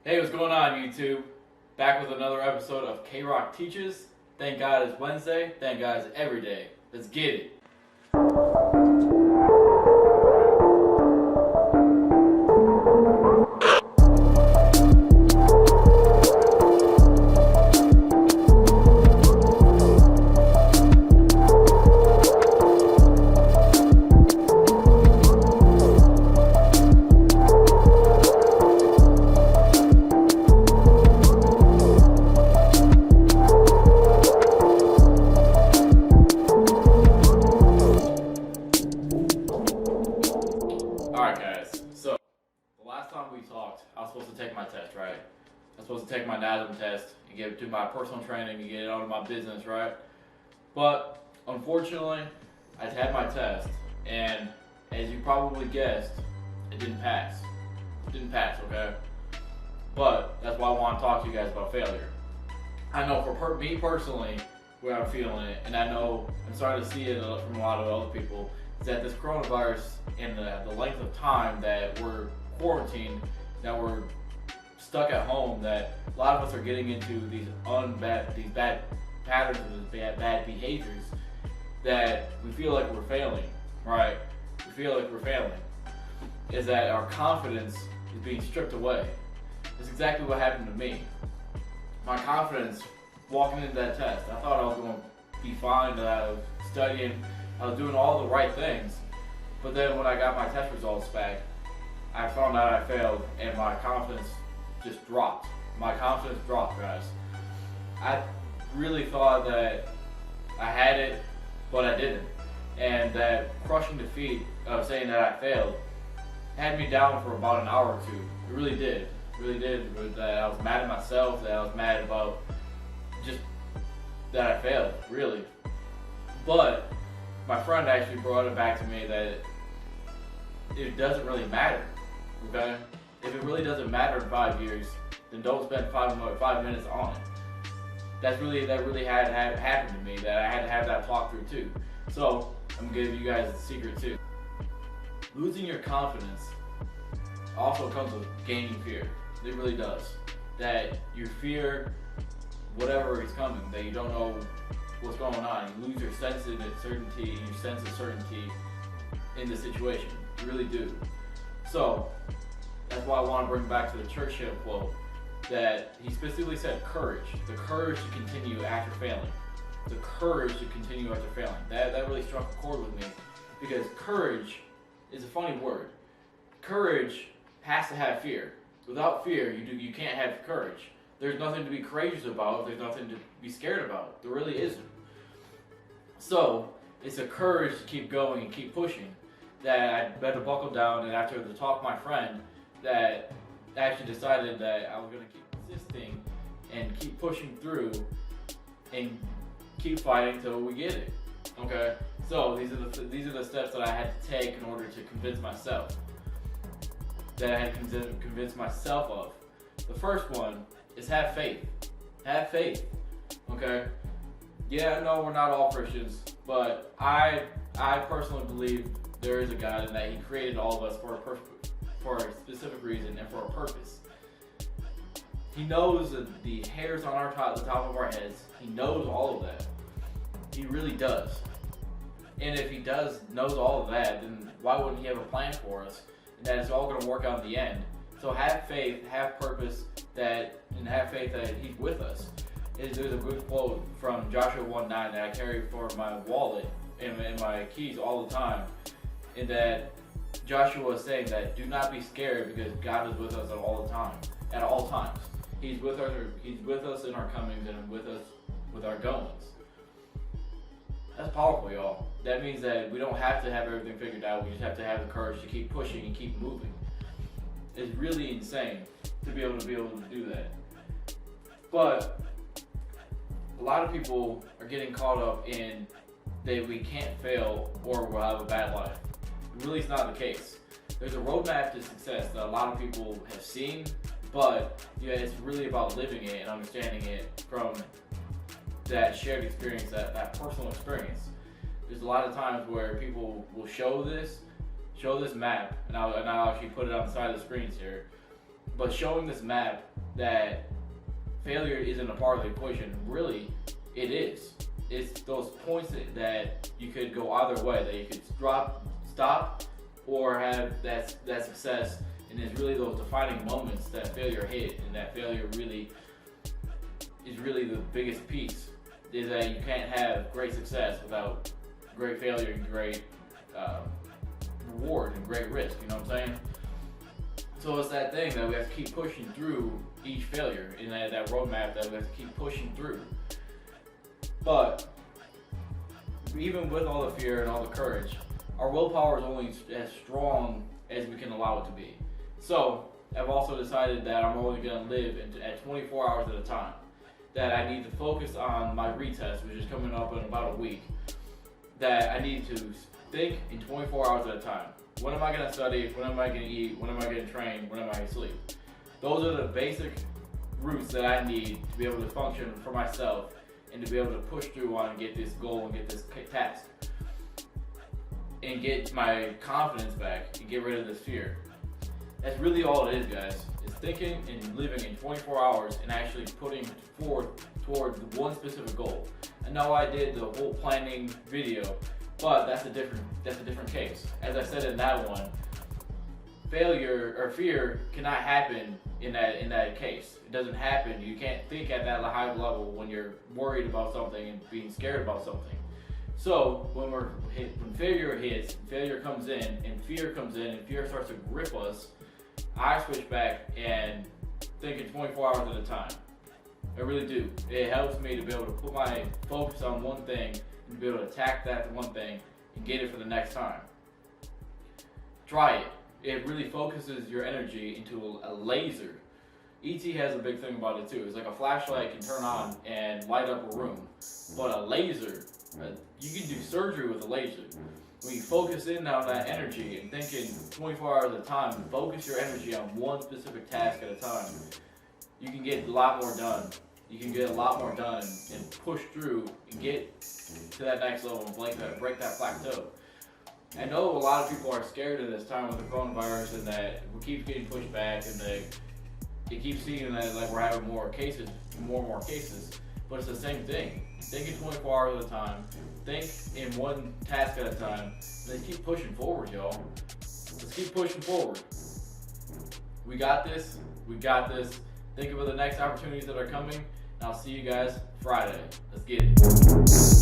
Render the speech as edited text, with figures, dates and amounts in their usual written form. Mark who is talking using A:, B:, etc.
A: Hey, what's going on, YouTube? Back with another episode of K-Rock Teaches. Thank God it's Wednesday. Thank God it's every day. Let's get it. Alright guys, so the last time we talked, I was supposed to take my test, right? I was supposed to take my NASM test and get it to my personal training and get it out of my business, right? But unfortunately, I had my test, and as you probably guessed, it didn't pass. It didn't pass, okay? But that's why I want to talk to you guys about failure. I know for me personally, where I'm feeling it, and I know I'm starting to see it from a lot of other people, is that this coronavirus and the length of time that we're quarantined, that we're stuck at home, that a lot of us are getting into these bad patterns and these bad behaviors, that we feel like we're failing, right? We feel like we're failing. Is that our confidence is being stripped away. That's exactly what happened to me. My confidence walking into that test, I thought I was going to be fine, that I was studying, I was doing all the right things. But then when I got my test results back, I found out I failed and my confidence just dropped. My confidence dropped, guys. I really thought that I had it, but I didn't. And that crushing defeat of saying that I failed had me down for about an hour or two. It really did. It really did. That I was mad at myself, that I was mad about just that I failed, really. But my friend actually brought it back to me that it doesn't really matter, okay? If it really doesn't matter in 5 years, then don't spend 5 minutes on it. That really had happened to me, that I had to have that talk through too. So I'm gonna give you guys a secret too. Losing your confidence also comes with gaining fear. It really does. That you fear whatever is coming, that you don't know what's going on. You lose your sense of certainty, your sense of certainty in the situation. You really do. So that's why I want to bring back to the church hymn quote that he specifically said courage. The courage to continue after failing. The courage to continue after failing. That really struck a chord with me, because courage is a funny word. Courage has to have fear. Without fear, you can't have courage. There's nothing to be courageous about. There's nothing to be scared about. There really isn't. So it's a courage to keep going and keep pushing. That I had to buckle down, and after the talk with my friend, that I actually decided that I was going to keep persisting and keep pushing through and keep fighting till we get it. Okay. So these are the steps that I had to take in order to convince myself. That I had to convince myself of. The first one is have faith. Have faith. Okay? Yeah, I know we're not all Christians, but I personally believe there is a God and that He created all of us for a specific reason and for a purpose. He knows the hairs on the top of our heads. He knows all of that. He really does. And if He knows all of that, then why wouldn't He have a plan for us? And that it's all going to work out in the end. So have faith, have purpose, and have faith that He's with us. There's a good quote from Joshua 1:9 that I carry for my wallet and my keys all the time. In that Joshua is saying that do not be scared, because God is with us at all times. He's with us in our comings and with us with our goings. That's powerful, y'all. That means that we don't have to have everything figured out. We just have to have the courage to keep pushing and keep moving. It's really insane to be able to do that. But a lot of people are getting caught up in that we can't fail or we'll have a bad life. It really is not the case. There's a roadmap to success that a lot of people have seen, but yeah, it's really about living it and understanding it from that shared experience, that personal experience. There's a lot of times where people will show this map, and I'll actually put it on the side of the screens here, But showing this map that failure isn't a part of the equation, really, it is. It's those points that you could go either way, that you could stop, or have that success. And it's really those defining moments that failure hit, and that failure really is really the biggest piece. Is that you can't have great success without great failure and great reward and great risk. You know what I'm saying? So it's that thing that we have to keep pushing through each failure, in that roadmap that we have to keep pushing through. But even with all the fear and all the courage, our willpower is only as strong as we can allow it to be. So I've also decided that I'm only going to live at 24 hours at a time. That I need to focus on my retest, which is coming up in about a week. That I need to think in 24 hours at a time. When am I going to study? When am I going to eat? When am I going to train? When am I going to sleep? Those are the basic routes that I need to be able to function for myself and to be able to push through on and get this goal and get this task. And get my confidence back and get rid of this fear. That's really all it is, guys. It's thinking and living in 24 hours and actually putting forth towards one specific goal. I know I did the whole planning video, but that's a different case. As I said in that one, failure or fear cannot happen in that case. It doesn't happen. You can't think at that high level when you're worried about something and being scared about something. So when failure hits, failure comes in, and fear starts to grip us, I switch back and think in 24 hours at a time. I really do. It helps me to be able to put my focus on one thing and to be able to attack that one thing and get it for the next time. Try it. It really focuses your energy into a laser. ET has a big thing about it too. It's like a flashlight can turn on and light up a room, but a laser, you can do surgery with a laser. When you focus in on that energy and think in 24 hours at a time, and focus your energy on one specific task at a time, you can get a lot more done. You can get a lot more done and push through and get to that next level and break that plateau. I know a lot of people are scared of this time with the coronavirus, and that we keep getting pushed back, and it keeps seeing that like we're having more and more cases. But it's the same thing. Think in 24 hours at a time. Think in one task at a time. Let's keep pushing forward, y'all. Let's keep pushing forward. We got this. We got this. Think about the next opportunities that are coming. And I'll see you guys Friday. Let's get it.